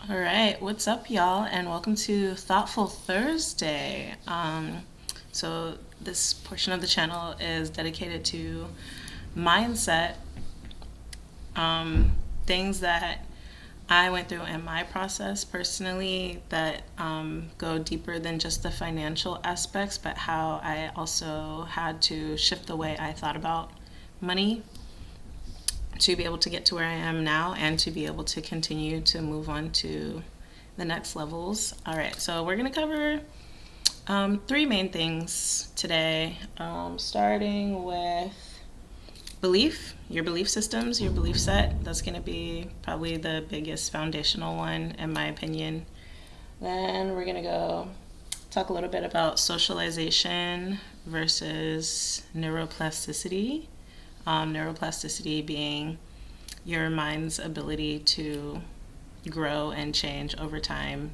All right, what's up, y'all, and welcome to Thoughtful Thursday. So, this portion of the channel is dedicated to mindset, things that I went through in my process personally that go deeper than just the financial aspects, but how I also had to shift the way I thought about money to be able to get to where I am now and to be able to continue to move on to the next levels. All right, so we're going to cover three main things today, starting with your belief systems, your belief set. That's going to be probably the biggest foundational one, in my opinion. Then we're going to go talk a little bit about socialization versus neuroplasticity. Neuroplasticity being your mind's ability to grow and change over time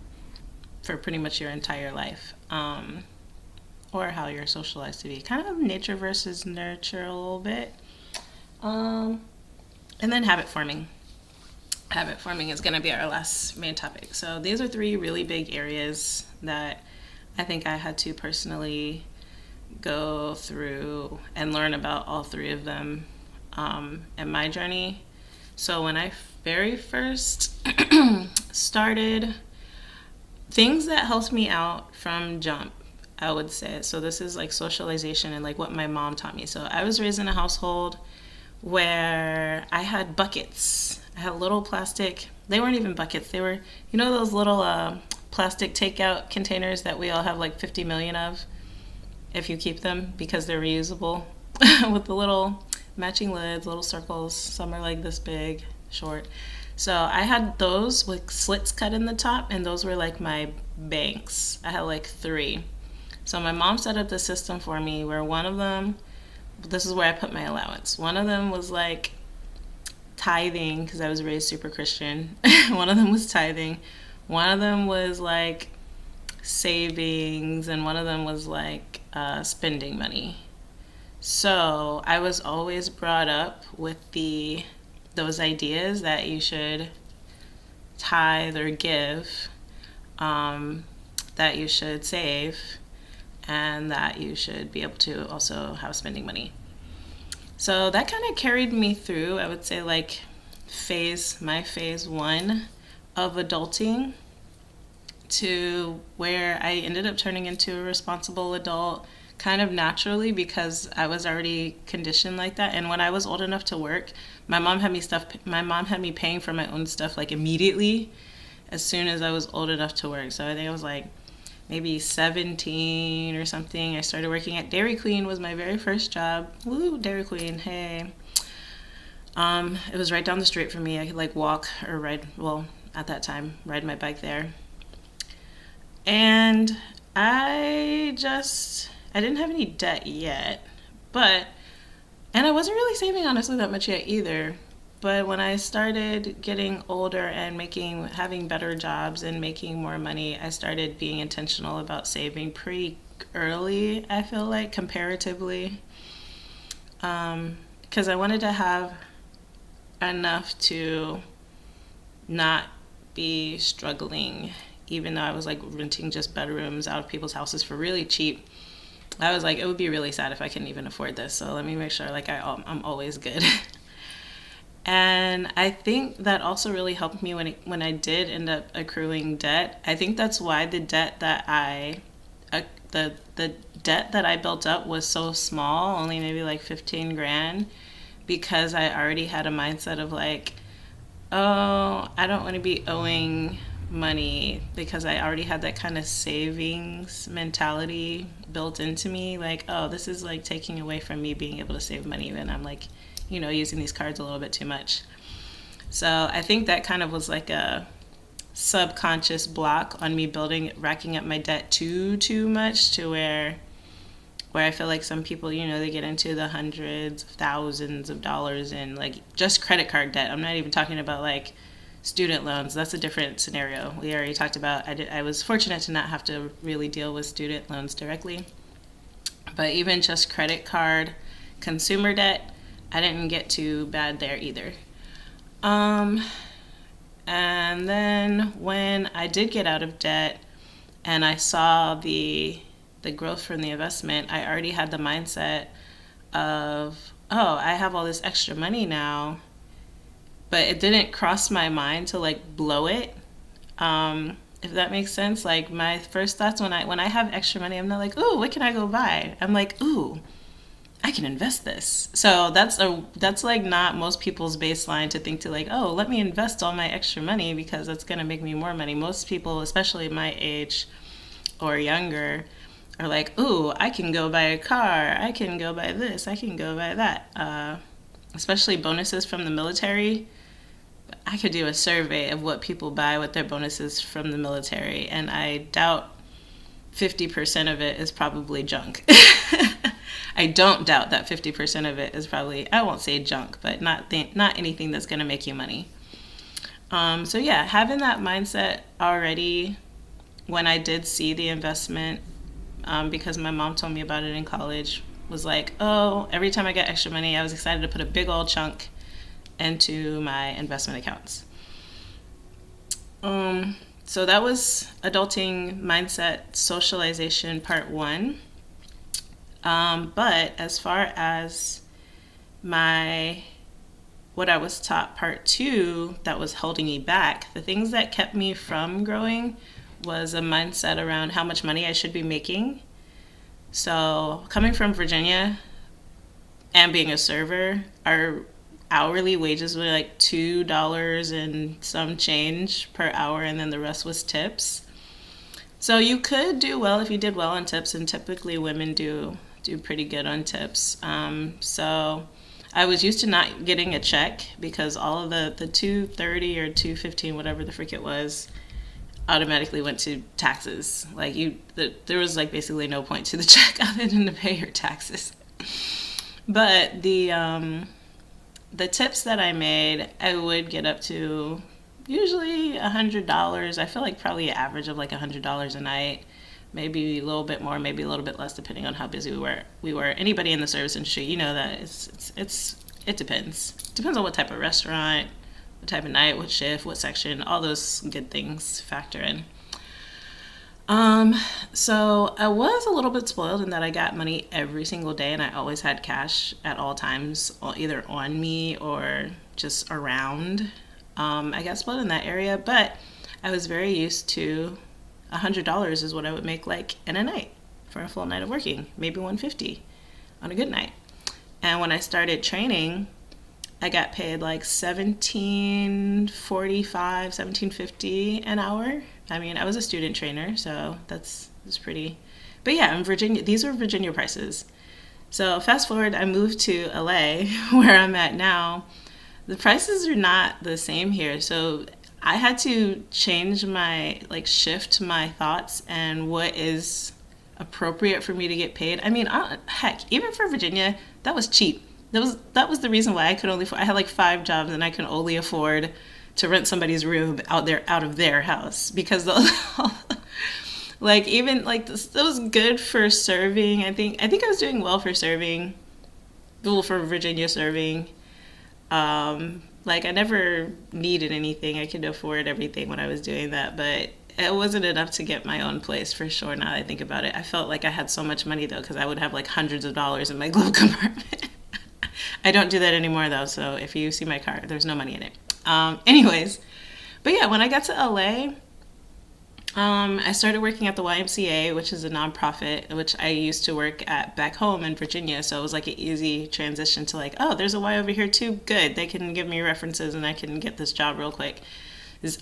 for pretty much your entire life, or how you're socialized to be. Kind of nature versus nurture a little bit. And then habit forming. Habit forming is going to be our last main topic. So these are three really big areas that I think I had to personally go through and learn about all three of them in my journey. So when I very first started, things that helped me out from jump, I would say. So this is like socialization and like what my mom taught me. So I was raised in a household where I had buckets. I had little plastic, they weren't even buckets. They were, those little plastic takeout containers that we all have like 50 million of if you keep them because they're reusable with the little matching lids, little circles. Some are like this big, short. So I had those with slits cut in the top, and those were like my banks. I had like three. So my mom set up the system for me where one of them, this is where I put my allowance. One of them was like tithing because I was raised super Christian. One of them was tithing. One of them was like savings, and one of them was like spending money. So I was always brought up with those ideas that you should tithe or give, that you should save, and that you should be able to also have spending money. So that kind of carried me through, I would say, like my phase one of adulting, to where I ended up turning into a responsible adult kind of naturally because I was already conditioned like that. And when I was old enough to work, my mom had me paying for my own stuff like immediately as soon as I was old enough to work. So I think I was like maybe 17 or something. I started working at Dairy Queen, was my very first job. Woo, Dairy Queen, hey. It was right down the street from me. I could like walk or ride, well, at that time, ride my bike there. And I didn't have any debt yet, and I wasn't really saving honestly that much yet either. But when I started getting older and having better jobs and making more money, I started being intentional about saving pretty early, I feel like, comparatively. Because I wanted to have enough to not be struggling, even though I was like renting just bedrooms out of people's houses for really cheap. I was like, it would be really sad if I couldn't even afford this. So let me make sure like I'm always good. And I think that also really helped me when I did end up accruing debt. I think that's why the debt that the debt that I built up was so small, only maybe like 15 grand, because I already had a mindset of like, oh, I don't want to be owing money, because I already had that kind of savings mentality built into me. Like, oh, this is like taking away from me being able to save money when I'm like, using these cards a little bit too much. So I think that kind of was like a subconscious block on me racking up my debt too much, to where I feel like some people, they get into the hundreds of thousands of dollars in like just credit card debt. I'm not even talking about like student loans. That's a different scenario. We already talked about, I was fortunate to not have to really deal with student loans directly. But even just credit card consumer debt, I didn't get too bad there either. And then when I did get out of debt and I saw the growth from the investment, I already had the mindset of, oh, I have all this extra money now, but it didn't cross my mind to like blow it. If that makes sense. Like my first thoughts when I have extra money, I'm not like, ooh, what can I go buy? I'm like, ooh, I can invest this. So that's like not most people's baseline to think to like, oh, let me invest all my extra money because that's gonna make me more money. Most people, especially my age or younger, are like, ooh, I can go buy a car, I can go buy this, I can go buy that. Especially bonuses from the military. I could do a survey of what people buy with their bonuses from the military, and I doubt 50% of it is probably junk. I don't doubt that 50% of it is probably, I won't say junk, but not anything that's going to make you money. So yeah, having that mindset already when I did see the investment, because my mom told me about it in college, was like, oh, every time I get extra money, I was excited to put a big old chunk into my investment accounts. So that was adulting mindset socialization part one. But as far as what I was taught part two that was holding me back, the things that kept me from growing was a mindset around how much money I should be making. So coming from Virginia and being a server, our hourly wages were like $2 and some change per hour, and then the rest was tips. So you could do well if you did well on tips, and typically women do pretty good on tips. So I was used to not getting a check because all of the $2.30 or $2.15, whatever the frick it was, automatically went to taxes. Like there was like basically no point to the check other than to pay your taxes. But the tips that I made, I would get up to usually $100. I feel like probably an average of like $100 a night, maybe a little bit more, maybe a little bit less, depending on how busy we were. Anybody in the service industry, you know that it depends. Depends on what type of restaurant, what type of night, what shift, what section. All those good things factor in. So I was a little bit spoiled in that I got money every single day, and I always had cash at all times, either on me or just around. I got spoiled in that area, but I was very used to $100 is what I would make like in a night for a full night of working, maybe $150 on a good night. And when I started training, I got paid like $17.45, $17.50 an hour. I mean, I was a student trainer, so that's pretty. But yeah, in Virginia, these were Virginia prices. So fast forward, I moved to LA, where I'm at now. The prices are not the same here. So I had to change shift my thoughts and what is appropriate for me to get paid. I mean, heck, even for Virginia, that was cheap. That was the reason why I had like 5 jobs and I could only afford to rent somebody's room out of their house, because like even like this was good for serving. I think I was doing well for serving, well, for Virginia serving. Like I never needed anything. I could afford everything when I was doing that, but it wasn't enough to get my own place for sure. Now that I think about it, I felt like I had so much money though, because I would have like hundreds of dollars in my glove compartment. I don't do that anymore though, so if you see my car, there's no money in it. Anyways, but yeah, when I got to LA, I started working at the YMCA, which is a nonprofit, which I used to work at back home in Virginia. So it was like an easy transition to like, oh, there's a Y over here too. Good. They can give me references and I can get this job real quick.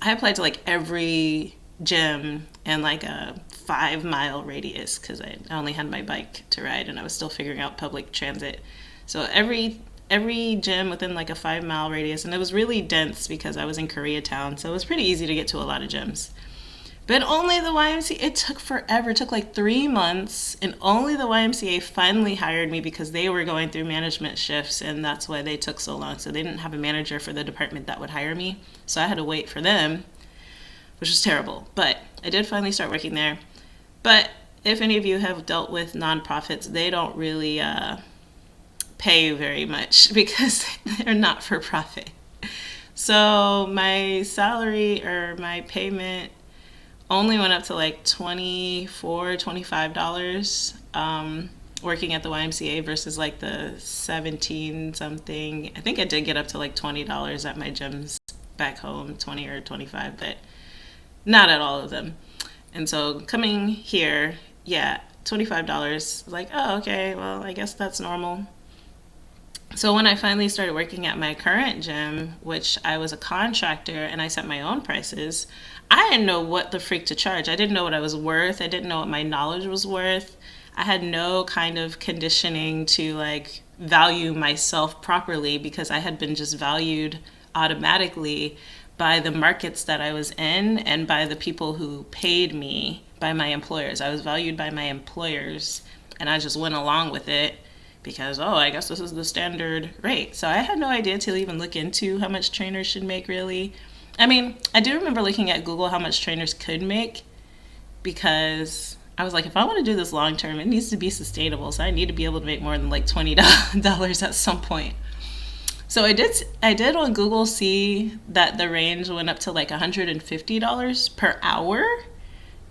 I applied to like every gym in like a 5-mile radius because I only had my bike to ride and I was still figuring out public transit. So every gym within like a 5-mile radius, and it was really dense because I was in Koreatown, so it was pretty easy to get to a lot of gyms. But only the YMCA, it took forever. It took like 3 months, and only the YMCA finally hired me because they were going through management shifts, and that's why they took so long. So they didn't have a manager for the department that would hire me, so I had to wait for them, which was terrible. But I did finally start working there. But if any of you have dealt with nonprofits, they don't really pay very much because they're not for profit. So my salary or my payment only went up to like $24, $25 working at the YMCA versus like the 17 something. I think I did get up to like $20 at my gyms back home, 20 or 25, but not at all of them. And so coming here, yeah, $25, like, oh, okay, well, I guess that's normal. So when I finally started working at my current gym, which I was a contractor and I set my own prices, I didn't know what the freak to charge. I didn't know what I was worth. I didn't know what my knowledge was worth. I had no kind of conditioning to like value myself properly because I had been just valued automatically by the markets that I was in and by the people who paid me, by my employers. I was valued by my employers and I just went along with it because, oh, I guess this is the standard rate. So I had no idea to even look into how much trainers should make, really. I mean, I do remember looking at Google how much trainers could make because I was like, if I want to do this long term, it needs to be sustainable. So I need to be able to make more than like $20 at some point. So I did on Google see that the range went up to like $150 per hour.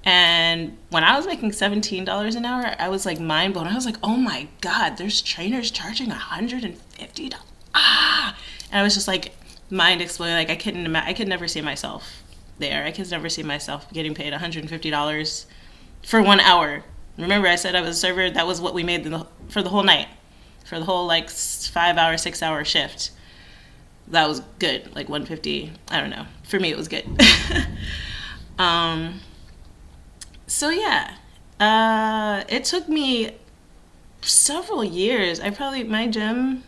And when I was making $17 an hour, I was like mind blown. I was like, oh my God, there's trainers charging $150. Ah! And I was just like mind exploding. Like I could never see myself there. I could never see myself getting paid $150 for 1 hour. Remember I said I was a server, that was what we made for the whole night. For the whole like 5 hour, 6 hour shift. That was good. Like 150, I don't know. For me it was good. So yeah, it took me several years. My gym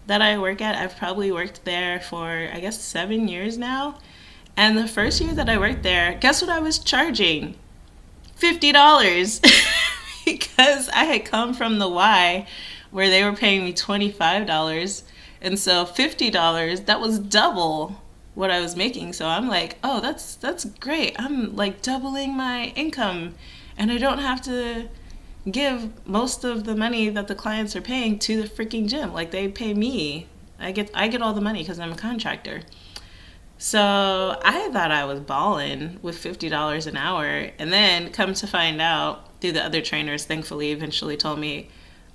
that I work at, I've probably worked there for, I guess, 7 years now. And the first year that I worked there, guess what I was charging? $50. Because I had come from the Y where they were paying me $25. And so $50, that was double what I was making. So I'm like, oh, that's great. I'm like doubling my income and I don't have to give most of the money that the clients are paying to the freaking gym. Like they pay me. I get all the money because I'm a contractor. So I thought I was balling with $50 an hour. And then come to find out through the other trainers, thankfully, eventually told me,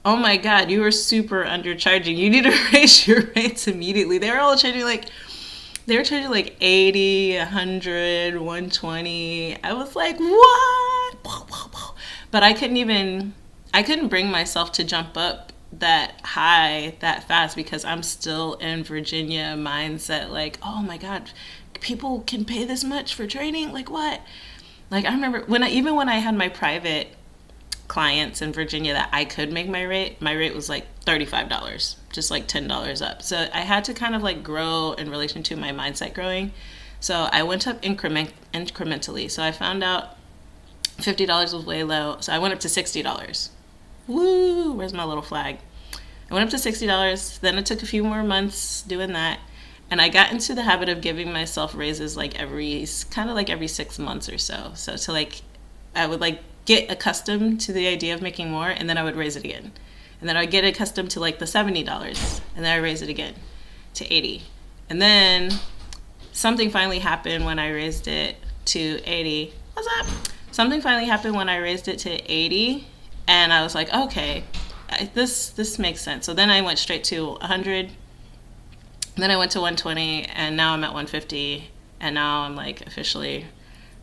oh my God, you are super undercharging. You need to raise your rates immediately. They were charging like 80, 100, 120. I was like, what? But I couldn't bring myself to jump up that high that fast because I'm still in Virginia mindset. Like, oh my God, people can pay this much for training? Like what? Like I remember when I had my private clients in Virginia that I could make my rate was like $35, just like $10 up. So I had to kind of like grow in relation to my mindset growing. So I went up incrementally. So I found out $50 was way low. So I went up to $60. Woo! Where's my little flag? I went up to $60. Then it took a few more months doing that. And I got into the habit of giving myself raises like every 6 months or so. So to like, I would like get accustomed to the idea of making more, and then I would raise it again. And then I would get accustomed to like the $70, and then I raise it again to $80. And then something finally happened when I raised it to $80. What's up? Something finally happened when I raised it to $80, and I was like, okay, this makes sense. So then I went straight to $100, and then I went to $120, and now I'm at $150, and now I'm like officially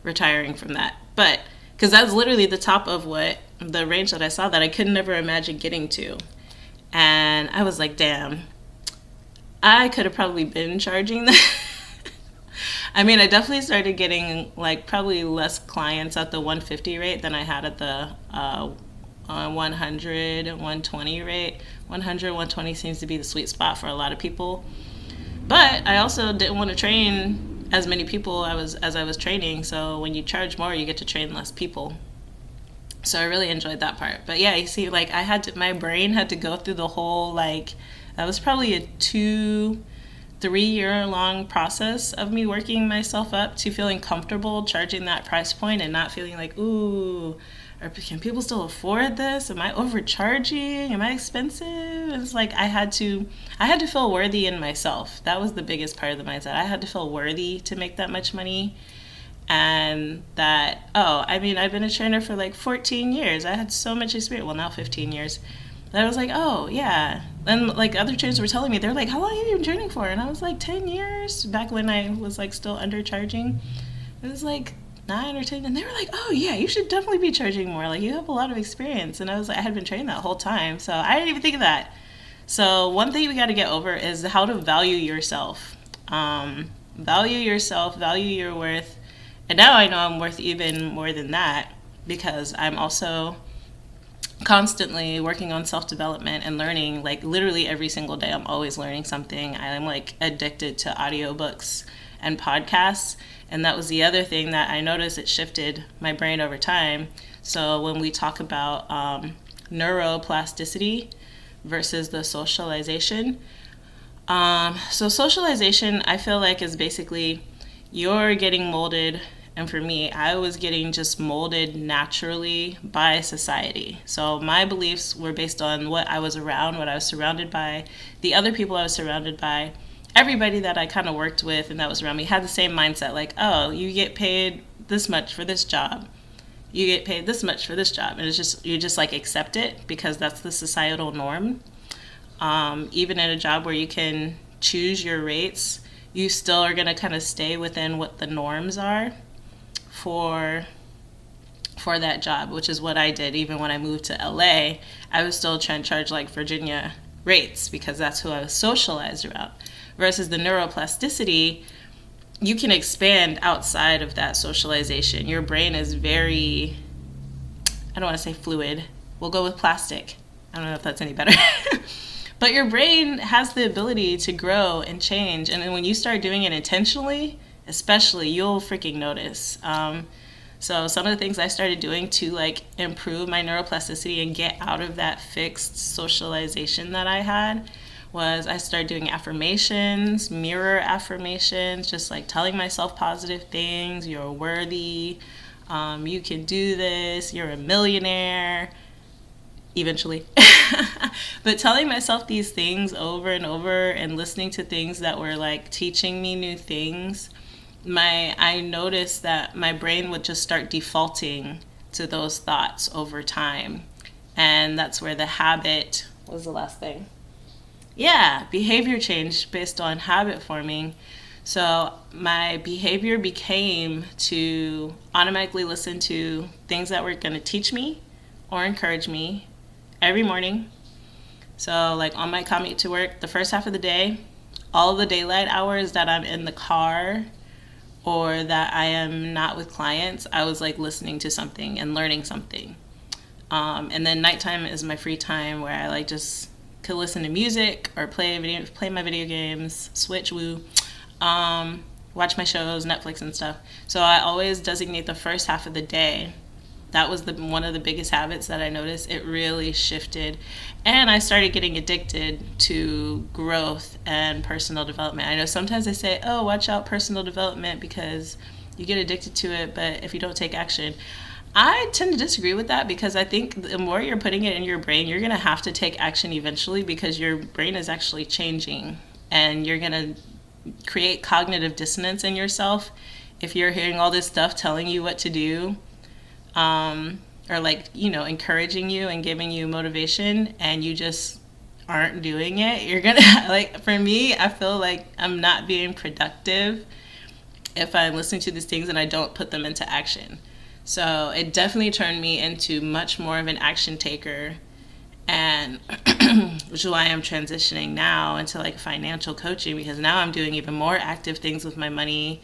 retiring from that. But because that's literally the top of what the range that I saw that I could never imagine getting to. And I was like, damn, I could have probably been charging that. I mean, I definitely started getting like probably less clients at the 150 rate than I had at the 100, 120 rate. 100, 120 seems to be the sweet spot for a lot of people. But I also didn't want to train as many people as I was training. So when you charge more, you get to train less people. So I really enjoyed that part. But yeah, you see, like my brain had to go through the whole, like, that was probably a 2-3 year long process of me working myself up to feeling comfortable charging that price point and not feeling like, ooh, or can people still afford this? Am I overcharging? Am I expensive? It's like I had to feel worthy in myself. That was the biggest part of the mindset. I had to feel worthy to make that much money. And that, I've been a trainer for like 14 years. I had so much experience. Well, now 15 years. That I was like, oh, yeah. And like other trainers were telling me, they're like, how long have you been training for? And I was like, 10 years. Back when I was like still undercharging. It was like 9 or 10. And they were like, oh, yeah, you should definitely be charging more. Like, you have a lot of experience. And I was like, I had been training that whole time. So I didn't even think of that. So one thing we got to get over is how to value yourself. Value yourself, value your worth. And now I know I'm worth even more than that because I'm also constantly working on self-development and learning. Like literally every single day I'm always learning something. I'm like addicted to audiobooks and podcasts. And that was the other thing that I noticed, it shifted my brain over time. So when we talk about neuroplasticity versus the socialization, so socialization I feel like is basically you're getting molded. And for me, I was getting just molded naturally by society. So my beliefs were based on what I was around, what I was surrounded by, the other people I was surrounded by. Everybody that I kind of worked with and that was around me had the same mindset, like, oh, you get paid this much for this job. You get paid this much for this job. And it's just, you just like accept it because that's the societal norm. Even in a job where you can choose your rates, you still are going to kind of stay within what the norms are for that job, which is what I did. Even when I moved to LA, I was still trying to charge like Virginia rates because that's who I was socialized around. Versus the neuroplasticity, you can expand outside of that socialization. Your brain is very, I don't want to say fluid. We'll go with plastic. I don't know if that's any better. But your brain has the ability to grow and change. And then when you start doing it intentionally, especially, you'll freaking notice. So some of the things I started doing to like improve my neuroplasticity and get out of that fixed socialization that I had was I started doing affirmations, mirror affirmations, just like telling myself positive things. You're worthy. You can do this. You're a millionaire. Eventually. But telling myself these things over and over and listening to things that were like teaching me new things, I noticed that my brain would just start defaulting to those thoughts over time. And that's where the habit was the last thing. Yeah, behavior changed based on habit forming. So my behavior became to automatically listen to things that were going to teach me or encourage me every morning. So like on my commute to work, the first half of the day, all of the daylight hours that I'm in the car or that I am not with clients, I was like listening to something and learning something. And then nighttime is my free time where I like just could listen to music or play my video games, watch my shows, Netflix and stuff. So I always designate the first half of the day. That was one of the biggest habits that I noticed. It really shifted. And I started getting addicted to growth and personal development. I know sometimes they say, oh, watch out personal development because you get addicted to it, but if you don't take action. I tend to disagree with that because I think the more you're putting it in your brain, you're going to have to take action eventually because your brain is actually changing and you're going to create cognitive dissonance in yourself if you're hearing all this stuff telling you what to do. Or like, encouraging you and giving you motivation and you just aren't doing it, you're gonna, like, for me, I feel like I'm not being productive if I'm listening to these things and I don't put them into action. So it definitely turned me into much more of an action taker, and which is why I'm transitioning now into like financial coaching, because now I'm doing even more active things with my money,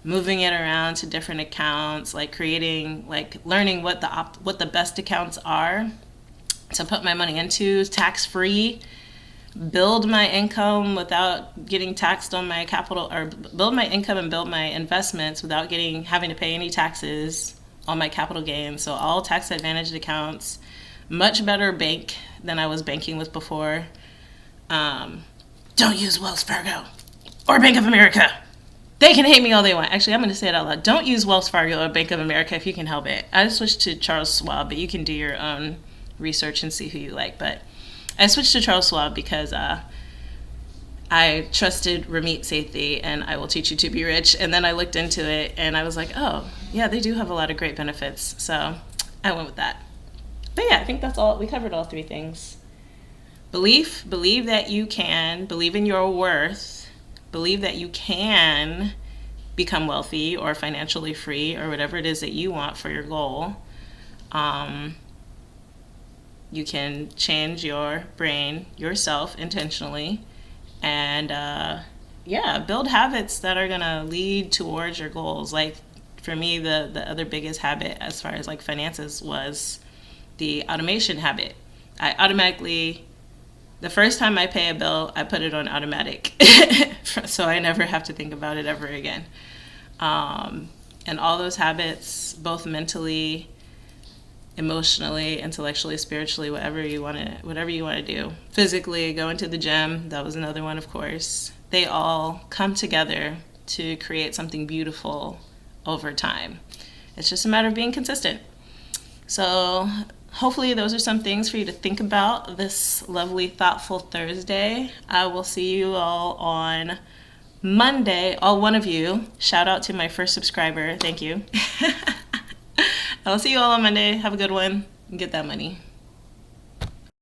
moving it around to different accounts, like creating, like learning what the best accounts are to put my money into, tax-free, build my income without getting taxed on my capital, or build my income and build my investments without having to pay any taxes on my capital gains. So all tax advantaged accounts, much better bank than I was banking with before. Don't use Wells Fargo or Bank of America. They can hate me all they want. Actually, I'm going to say it out loud. Don't use Wells Fargo or Bank of America if you can help it. I switched to Charles Schwab, but you can do your own research and see who you like. But I switched to Charles Schwab because I trusted Ramit Sethi and I Will Teach You to Be Rich. And then I looked into it and I was like, oh, yeah, they do have a lot of great benefits. So I went with that. But yeah, I think that's all. We covered all three things. Believe that you can, believe in your worth, believe that you can become wealthy or financially free or whatever it is that you want for your goal. You can change your brain yourself intentionally and build habits that are going to lead towards your goals. Like for me, the other biggest habit as far as like finances was the automation habit. I automatically, the first time I pay a bill, I put it on automatic so I never have to think about it ever again. And all those habits, both mentally, emotionally, intellectually, spiritually, whatever you want to do. Physically, going to the gym, that was another one, of course. They all come together to create something beautiful over time. It's just a matter of being consistent. So hopefully those are some things for you to think about this lovely, thoughtful Thursday. I will see you all on Monday, all one of you. Shout out to my first subscriber. Thank you. I'll see you all on Monday. Have a good one. Get that money.